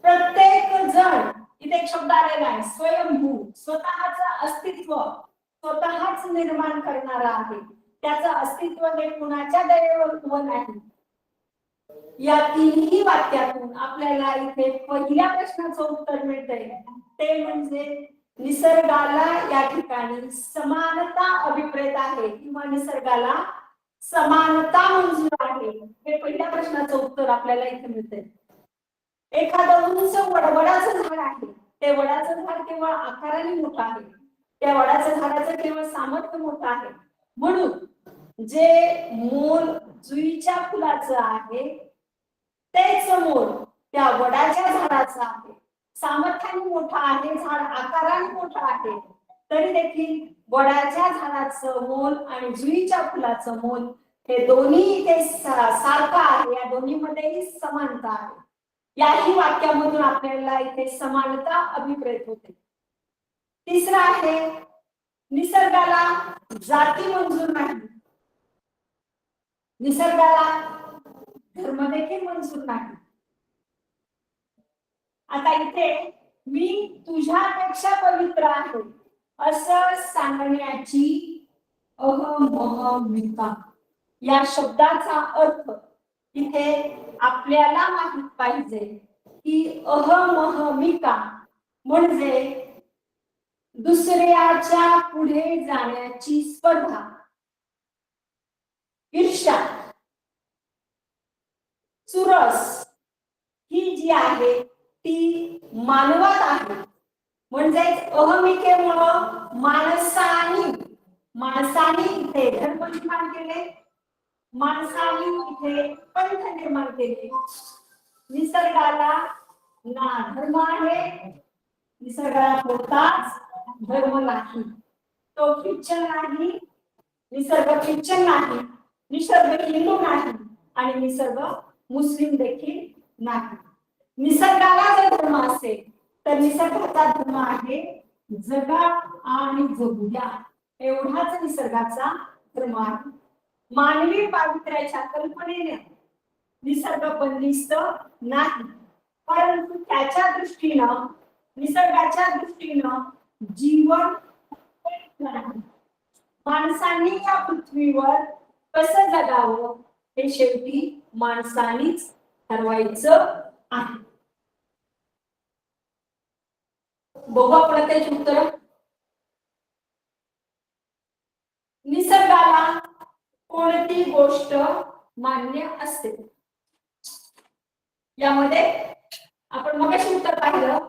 प्रत्येक जण, इथे एक शब्द आलेला आहे स्वयंभू, स्वतःचं अस्तित्व स्वतःच निर्माण करणारा आहे. त्याचं अस्तित्व हे कुणाच्या दयेवर उभं नाही. या तिन्ही वाक्यातून आपल्याला इथे पहिल्या प्रश्नाचं उत्तर मिळतंय, ते म्हणजे निसर्गाला या ठिकाणी समानता अभिप्रेत आहे किंवा निसर्गाला समानता मंजूर आहे. हे पहिल्या प्रश्नाचं उत्तर आपल्याला इथे मिळतंय. एखादं उंच वडाचं झाड आहे, ते वडाचं झाड केवळ आकाराने मोठं आहे, त्या वडाच्या झाडाचं केवळ सामर्थ्य मोठं आहे, म्हणून जे मोल जुईच्या फुलाचं आहे तेच मोल त्या वडाच्या झाडाचं आहे. सामर्थ्याने मोठं आहे झाड, आकाराने मोठं आहे, तरी देखील वडाच्या झाडाचं मोल आणि जुईच्या फुलाचं मोल हे दोन्ही इथे सारखं आहे. या दोन्हीमध्येही समानता आहे. याही वाक्यामधून आपल्याला इथे समानता अभिप्रेत होते. तिसरं आहे निसर्गाला जाती मंजूर नाही, निसर्गाला धर्म देखील मंजूर नाही. आता इथे मी तुझ्यापेक्षा पवित्र आहे असं सांगण्याची अहमहिका या शब्दाचा अर्थ इथे आपल्याला माहित पाहिजे की अहमहिका म्हणजे दुसऱ्याच्या पुढे जाण्याची स्पर्धा, ईर्ष्या, चुरस ही जी आहे ती मानवात आहे. म्हणजेच अहमिकेमुळं माणसाने इथे धर्म निर्माण केले, माणसाने इथे पंथ निर्माण केले. निसर्गाला ना धर्म आहे, निसर्गाला कोणताच धर्म नाही. तो ख्रिश्चन नाही, निसर्ग ख्रिश्चन नाही, निसर्ग हिंदू नाही आणि निसर्ग मुस्लिम देखील नाही. निसर्गाला जर धर्म असेल तर निसर्गाचा धर्म आहे जगा आणि जगूया, एवढाच निसर्गाचा धर्म आहे. मानवी पावित्र्याच्या कल्पनेने निसर्ग बंदिस्त नाही, परंतु त्याच्या दृष्टीनं निसर्गाच्या दृष्टीनं जीवन नाही. माणसांनी या पृथ्वीवर कसं जगावं हे शेवटी माणसांनीच ठरवायचं आहे. बघू आपण त्याची उत्तर. निसर्गाला कोणती गोष्ट मान्य असते? यामध्ये आपण मगाशी उत्तर पाहिलं.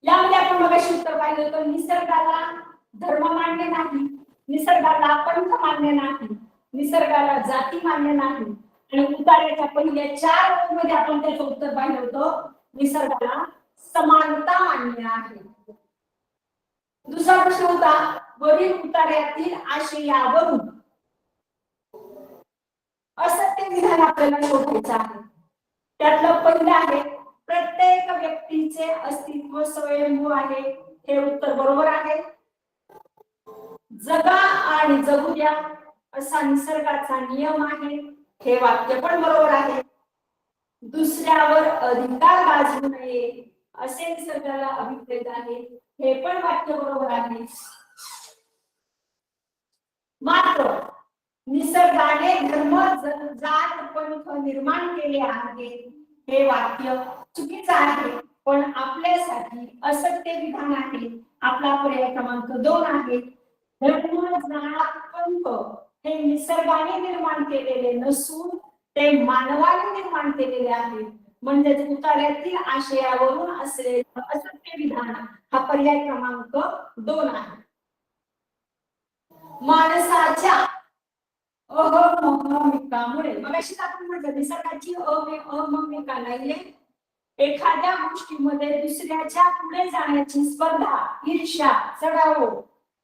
यामध्ये आपण मगाशी उत्तर पाहिलं तर निसर्गाला धर्म मान्य नाही, निसर्गाला पंथ मान्य नाही, निसर्गाला जाती मान्य नाही आणि उतार्याच्या पहिल्या 4 ओळीमध्ये आपण त्याचं उत्तर पाहिलं होतं, निसर्गाला समानता मान्य आहे. दुसरा प्रश्न होता वरील उतार्यातील आशयावरून असत्य विधान आपल्याला शोधायचं आहे. त्यातलं पहिलं आहे प्रत्येक व्यक्तीचे अस्तित्व स्वयंभू आहे, हे उत्तर बरोबर आहे. जगा आणि जगू द्या असा निसर्गाचा नियम आहे, हे वाक्य पण बरोबर आहे. दुसऱ्यावर अधिकार गाजवू नये असे निसर्गाला अभिप्रेत आहे, हे पण वाक्य बरोबर आहे. मात्र निसर्गाने धर्म जात पंथ निर्माण केले आहे, हे वाक्य चुकीचं आहे. पण आपल्यासाठी असत्य विधान आहे. आपला पर्याय क्रमांक 2 आहे. धर्म जात पंथ हे निसर्गाने निर्माण केलेले नसून ते मानवाने निर्माण केलेले आहे. म्हणजे उतार्यातील आशयावरून असलेले असत्य विधान हा पर्याय क्रमांक 2 आहे. माणसाच्या अहममिकामुळे मगाशी आपण म्हटलं निसर्गाची अहममिका नाहीये. एखाद्या गोष्टीमध्ये दुसऱ्याच्या पुढे जाण्याची स्पर्धा, ईर्ष्या, चढाओढ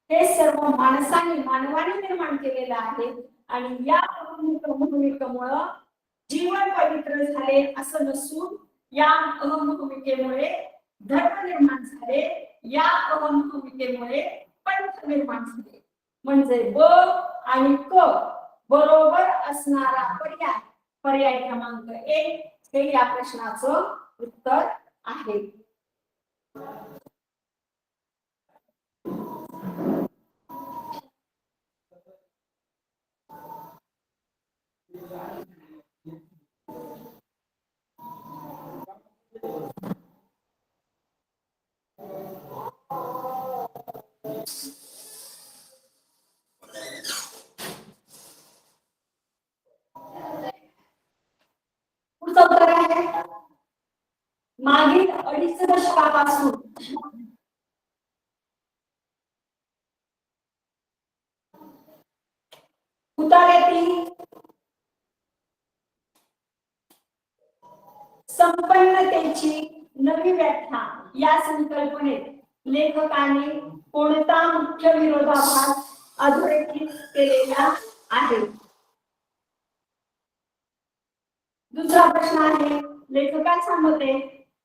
हे सर्व मानवाने निर्माण केलेलं आहे आणि या अहममिकेमुळे जीवन पवित्र झाले असं नसून या अहममिकेमुळे धर्म निर्माण झाले, या अहममिकेमुळे पंथ निर्माण झाले. म्हणजे ब आणि क बरोबर असणारा पर्याय क्रमांक 1 हे या प्रश्नाचं उत्तर आहे. पुढचं उत्तर आहे मागील 2.5 दशकापासून उतार्यातील संपन्नतेची नवी व्याख्या या संकल्पनेत लेखकाने कोणता मुख्य विरोधाभास अधोरेखित केलेला आहे? दुसरा प्रश्न आहे लेखकाच्या मते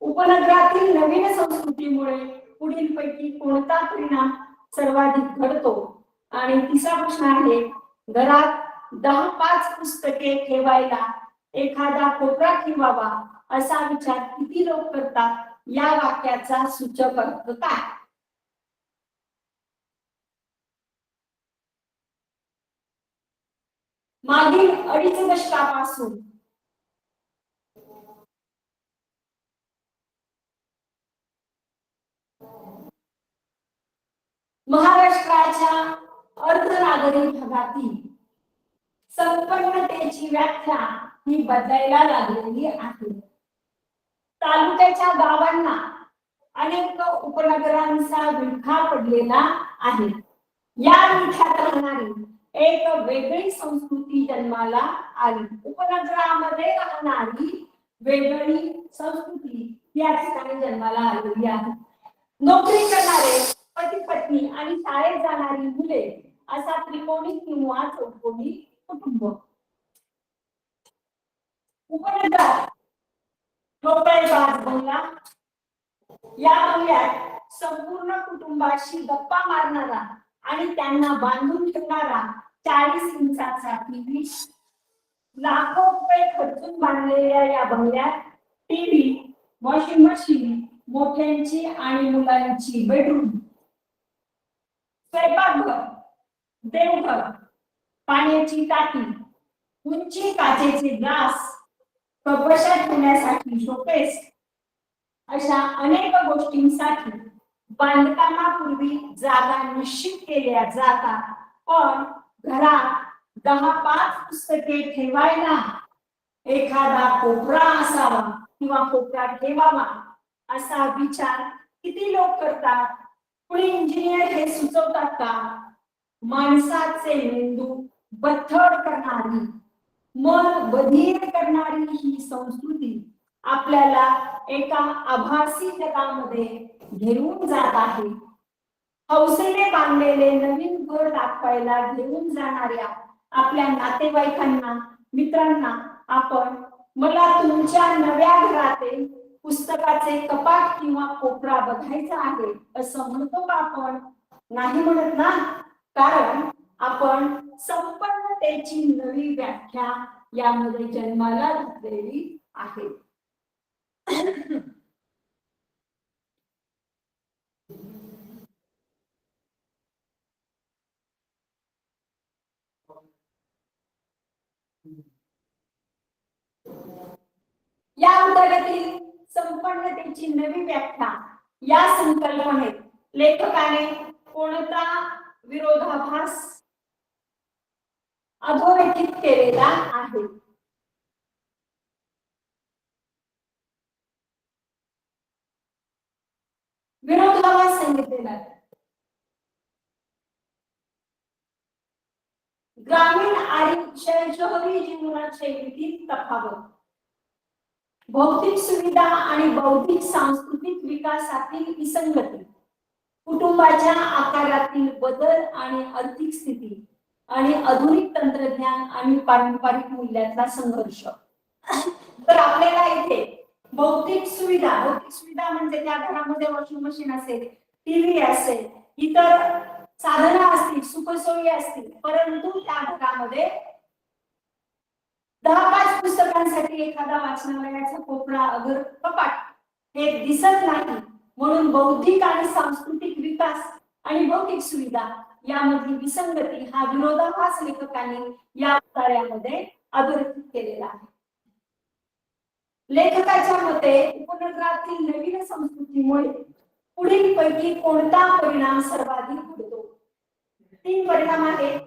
उपनगरातील नवीन संस्कृतीमुळे पुढील पैकी कोणता परिणाम सर्वाधिक घडतो? आणि तिसरा प्रश्न आहे घरात 10-5 पुस्तके ठेवायला एखादा कोपरा ठेवावा असा विचार किती लोक करतात? या वाक्याचा सूचक अर्थ काय? मागील 2.5 दशकापासून महाराष्ट्राच्या अर्धनागरी भागातील संपन्नतेची व्याख्या ही बदलायला लागलेली आहे. तालुक्याच्या गावांना अनेक उपनगरांचा विळखा पडलेला आहे. या विळख्यात राहणारी एक वेगळी संस्कृती जन्माला आली. उपनगरामध्ये राहणारी वेगळी संस्कृती या ठिकाणी जन्माला आलेली आहे. नोकरी करणारे पती पत्नी आणि शाळेत जाणारी मुले असा त्रिकोणी किंवा चौकोनी कुटुंब. उपनगरात बंगला, या बंगल्यात संपूर्ण कुटुंबाशी गप्पा मारणारा आणि त्यांना बांधून ठेवणारा 40 इंचाचा टीव्ही, लाखो रुपये खर्चून बांधलेल्या या बंगल्यात टीव्ही, वॉशिंग मशीन, मोठ्यांची आणि मुलांची बेडरूम, स्वयंपाकघर, देवघर, पाण्याची टाकी, उंची काचेचे ग्लास, कपशा ठेवण्यासाठी शोकेस, अशा अनेक गोष्टींसाठी बांधकामापूर्वी जागा निश्चित केल्या जातात. पण घरात 10-5 पुस्तके ठेवायला एखादा कोपरा असावा किंवा कोपरा ठेवावा असा विचार किती लोक करतात? कुणी इंजिनियर हे सुचवतात का? माणसाचे मेंदू बथड करणारी, मन बधीर करणारी ही संस्कृती आपल्याला एका आभासी जगामध्ये घेऊन जात आहे. हौसेने बांधलेले नवीन घर दाखवायला घेऊन जाणाऱ्या आपल्या नातेवाईकांना, मित्रांना आपण मला तुमच्या नव्या घरातील पुस्तकाचे कपाट किंवा कोपरा बघायचा आहे असं म्हणतो का आपण? नाही म्हणत ना, कारण आपण संपन्नतेची नवी व्याख्या यामध्ये जन्माला घातलेली आहे. या अंतर्गतील संपन्नतेची नवी व्याख्या या संकल्पनेत लेखकाने कोणता विरोधाभास अधोरेखित केलेला आहे? विरोधाभास सांगितलेला आहे. ग्रामीण आणि शहरी जीवनशैलीतील तफावत, भौतिक सुविधा आणि बौद्धिक सांस्कृतिक विकासातील विसंगती, कुटुंबाच्या आकारातील बदल आणि आर्थिक स्थिती आणि आधुनिक तंत्रज्ञान आणि पारंपरिक मूल्यातला संघर्ष. तर आपल्याला इथे भौतिक सुविधा म्हणजे त्या घरामध्ये वॉशिंग मशीन असेल, टीव्ही असेल, इतर साधनं असतील, सुखसोयी असतील, परंतु त्या घरामध्ये 10-5 पुस्तकांसाठी एखादा वाचनालयाचा कोपरा अगर कपाट हे दिसत नाही. म्हणून बौद्धिक आणि सांस्कृतिक विकास आणि भौतिक सुविधा यामधली विसंगती हा विरोधाभास लेखकांनी या कार्यामध्ये अधोरेखित केलेला आहे. लेखकाच्या मते उपनगरातील नवीन संस्कृतीमुळे पुढील पैकी कोणता परिणाम सर्वाधिक होतो? 3 परिणाम आहेत.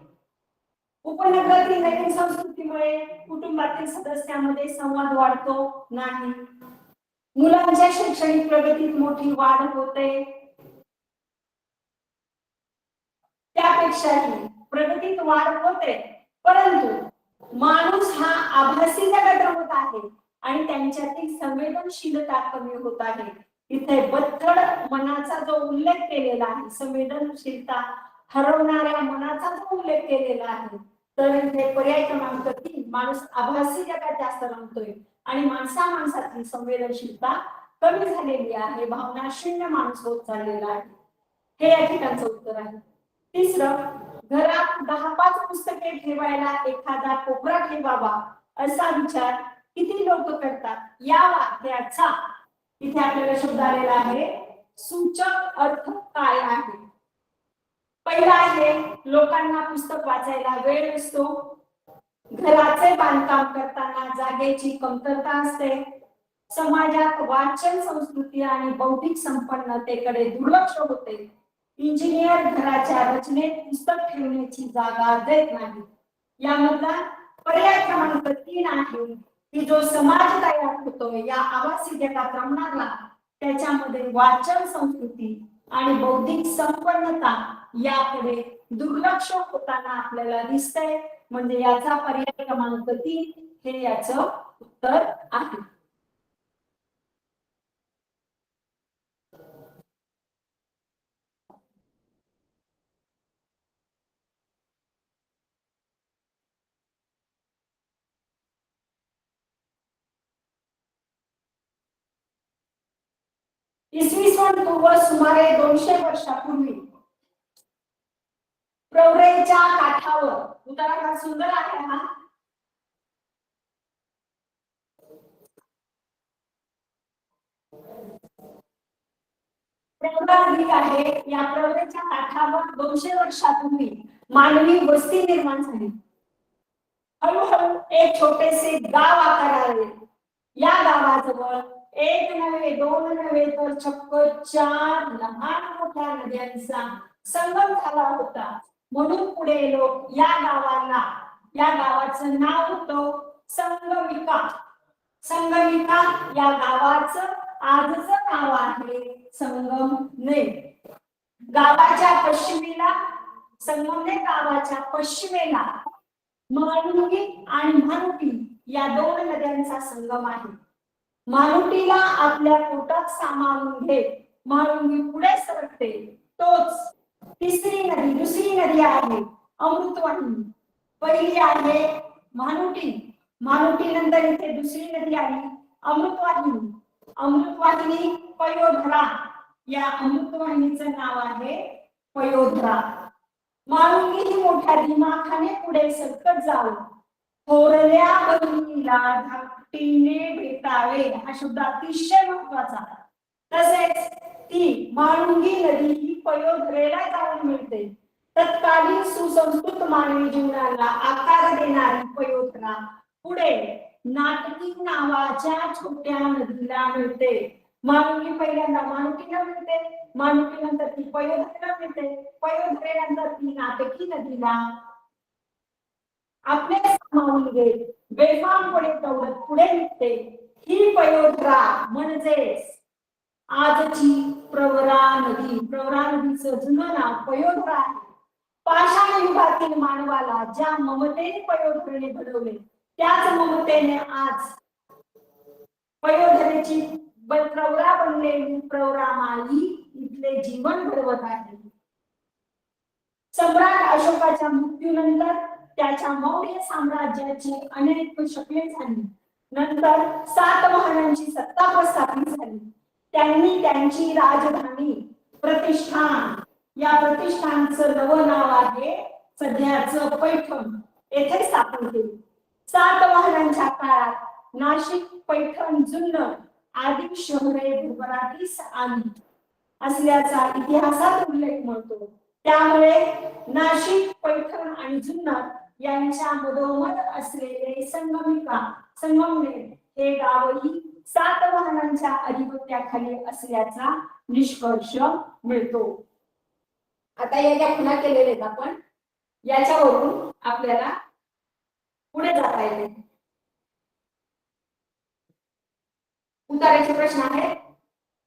उपनगरातील नवीन संस्कृतीमुळे कुटुंबातील सदस्यांमध्ये संवाद वाढतो नाही. मुलांच्या शैक्षणिक प्रगतीत मोठी वाढ होते. त्यापेक्षाही प्रगतीत वाढ होते, परंतु माणूस हा आभासी जगात रमत आहे आणि त्यांच्यातील संवेदनशीलता कमी होत आहे. इथे बथड मनाचा जो उल्लेख केलेला आहे, संवेदनशीलता हरवणाऱ्या मनाचा जो उल्लेख केलेला आहे, तर इथे पर्याय क्रमांक 3 माणूस आभासी जगात जास्त रमतोय आणि माणसाची संवेदनशीलता कमी झालेली आहे. भावना शून्य माणूस होत चाललेला आहे. हे या ठिकाणचं उत्तर आहे. तिसरं, घरात 10-5 पुस्तके ठेवायला एखादा कोपरा ठेवावा असा विचार किती लोक करतात? या वाक्याचा इथे आपल्याला शब्द आलेला आहे सूचक अर्थ काय आहे? पहिला आहे लोकांना पुस्तक वाचायला वेळ नसतो. घराचे बांधकाम करताना जागेची कमतरता असते. समाजात वाचन संस्कृती आणि बौद्धिक संपन्नतेकडे दुर्लक्ष होते. इंजिनियर घराच्या रचनेत पुस्तक ठेवण्याची जागा देत नाही. यामधला पर्याय क्रमांक 3 आहे की जो समाज तयार होतो या आवासी जगाप्रमाणाला त्याच्यामध्ये वाचन संस्कृती आणि बौद्धिक संपन्नता याकडे दुर्लक्ष होताना आपल्याला दिसतंय. म्हणजे याचा पर्याय क्रमांक 3 हे याचं उत्तर आहे. इसवी सन पूर्व सुमारे 200 वर्षापूर्वी प्रवरेच्या काठावर, उतारा फार सुंदर आहे हा, प्रवरा नदी आहे. या प्रवरेच्या काठावर 200 वर्षापूर्वी मानवी वस्ती निर्माण झाली. हळूहळू एक छोटेसे गाव आकाराला या गावाजवळ एक नव्हे, दोन नव्हे, तर चक्क 4 लहान मोठ्या नद्यांचा संगम झाला होता. म्हणून पुढे लोक या गावाचं नाव होतं संगमिका. संगमिका या गावाचं आजचं नाव आहे संगमनेर. गावाच्या पश्चिमेला, संगमनेर गावाच्या पश्चिमेला माणुंगी आणि मानुटी या 2 नद्यांचा संगम आहे. मानुटीला आपल्या पोटात सामावून घेत माणुंगी पुढे सरकते. तोच दुसरी नदी आहे अमृतवाहिनी. पहिली आहे मानुटी, मानुटी नंतर इथे दुसरी नदी आली अमृतवाहिनी. अमृतवाहिनी पयोधरा, या अमृतवाहिनीचं नाव आहे पयोधरा. माणुंगी ही मोठ्या दिमाखाने पुढे सरकत जाऊन थोरल्या बहिणीला धाकटीने भेटावे, हा शब्द अतिशय महत्वाचा. तसेच ती माणुंगी नदी ही पयोधरेला जाऊन मिळते. तत्कालीन सुसंस्कृत मानवी जीवनाला आकार देणारी पयोधरा पुढे नाटकी नावाच्या छोट्या नदीला मिळते. माणुंगी पहिल्यांदा माणुकीला मिळते, माणुकीनंतर ती पयोधरेला मिळते, पयोधरेनंतर ती नाटकी नदीला आपले सामावून घेत बेफामपणे दौडत पुढे निघते. ही पयोधरा म्हणजेच आजची प्रवरा नदी. प्रवरा नदीचं जुनं नाव पयोधरा आहे. पाषाण युगातील मानवाला ज्या ममतेने पयोधरेने घडवले त्याच ममतेने आज पयोधरेची प्रवरा बनलेली प्रवरा माई इथले जीवन घडवत आहे. सम्राट अशोकाच्या मृत्यूनंतर त्याच्या मौर्य साम्राज्याची अनेक शकले झाली. नंतर सातवाहनांची सत्ता प्रस्थापित झाली. त्यांनी त्यांची राजधानी प्रतिष्ठान, या प्रतिष्ठानचं नवं नाव आहे सध्याचं पैठण, येथे स्थापन केले. सातवाहनांच्या काळात नाशिक, पैठण, जुन्नर आदी शहरे भरभराटीस आली असल्याचा इतिहासात उल्लेख मिळतो. त्यामुळे नाशिक, पैठण आणि जुन्नर यांच्या मधोमध असलेले संगमनेर हे गावही सातवाहनांच्या अधिपत्याखाली असल्याचा निष्कर्ष मिळतो. आता या ज्या खुणा केलेल्या आहेत आपण, याच्यावरून आपल्याला पुढे जाता येईल. उतार्याचे प्रश्न आहेत.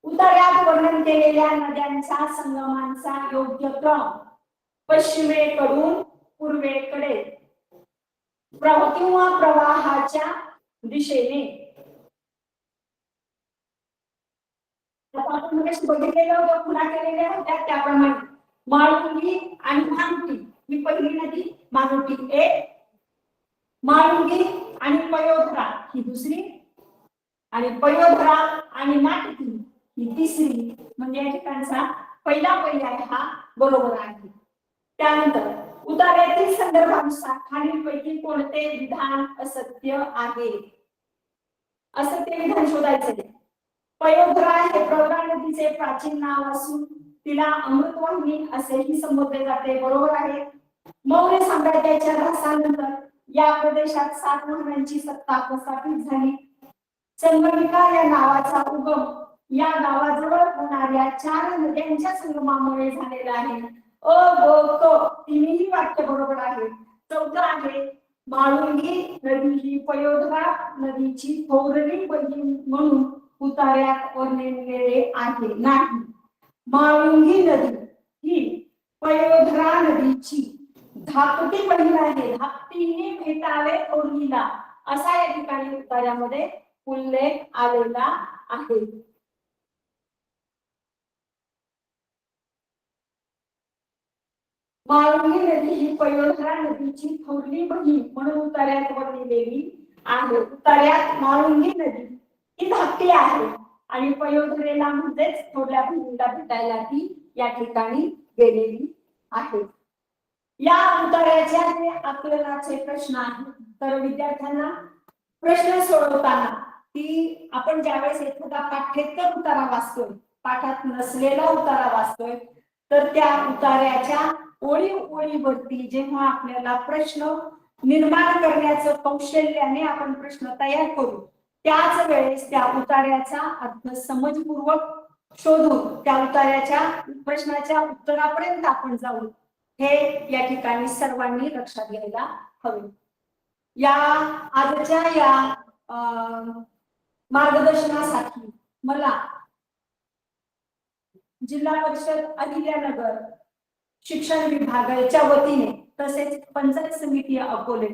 उतार्यात वर्णन केलेल्या नद्यांचा संगमांचा योग्य क्रम पश्चिमेकडून पूर्वेकडे किंवा प्रवाहाच्या दिशेने. आपण बघितलेलं होतं, खुणा केलेल्या होत्या त्याप्रमाणे माळुंगी आणि मानुटी ही पहिली नदी, मानुटी एक, माळुंगी आणि पयोधरा ही दुसरी, आणि पयोधरा आणि नाटकी ही तिसरी. म्हणजे या ठिकाणचा पहिला पर्याय हा बरोबर आहे. त्यानंतर उतार्यातील संदर्भानुसार खालीलपैकी कोणते विधान असत्य आहे? असत्य विधान शोधायचे. पयोधरा हे प्रवरा नदीचे प्राचीन नाव असून तिला अमृतवाहिनी असेही संबोधले जाते, बरोबर आहे. मौर्य साम्राज्याच्या ऱ्हासानंतर या प्रदेशात सातवाहनांची सत्ता प्रस्थापित झाली. संगमिका या नावाचा उगम या गावाजवळ होणाऱ्या 4 नद्यांच्या संगमामुळे झालेला आहे. अ ब क तिन्ही वाक्य बरोबर आहे. चौथं आहे माळुंगी नदी ही पयोधरा नदीची थोरली बहीण म्हणून उतार्यात वर्णिलेले आहे नाही. माळुंगी नदी ही पयोधरा नदीची धाकटी बहीण आहे. धाकटीने भेटावे थोरलीला असा या ठिकाणी उतार्यामध्ये उल्लेख आलेला आहे. माळुंगी नदी ही पयोधरा नदीची थोरली बहीण म्हणून उतार्यात वर्णिलेली आहे. उतार्यात माळुंगी नदी ही धाकटी आहे आणि पयोधरेला म्हणजेच थोरल्या बहिणीला भेटायला ती या ठिकाणी गेलेली आहे. या उतार्याच्या जे आकलनाचे प्रश्न आहेत तर विद्यार्थ्यांना प्रश्न सोडवताना की आपण ज्यावेळेस एखादा पाठ्येतर उतारा वाचतोय, पाठात नसलेला उतारा वाचतोय, तर त्या उतार्याच्या ओळी ओळीवरती जेव्हा आपल्याला प्रश्न निर्माण करण्याचं कौशल्याने आपण प्रश्न तयार करू, त्याच वेळेस त्या उतार्याचा अर्थ समजपूर्वक शोधून त्या उतार्याच्या प्रश्नाच्या उत्तरापर्यंत आपण जाऊ, हे या ठिकाणी सर्वांनी लक्षात घ्यायला हवे. या आजच्या या मार्गदर्शनासाठी मला जिल्हा परिषद अहिल्यानगर शिक्षण विभागाच्या वतीने तसेच पंचायत समिती अकोले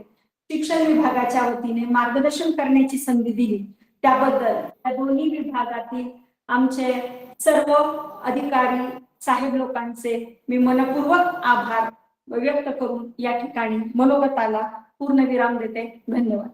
शिक्षण विभागाच्या वतीने मार्गदर्शन करण्याची संधी दिली त्याबद्दल या दोन्ही विभागातील आमचे सर्व अधिकारी साहेब लोकांचे मी मनपूर्वक आभार व्यक्त करून या ठिकाणी मनोगताला पूर्ण विराम देते. धन्यवाद.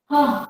हाँ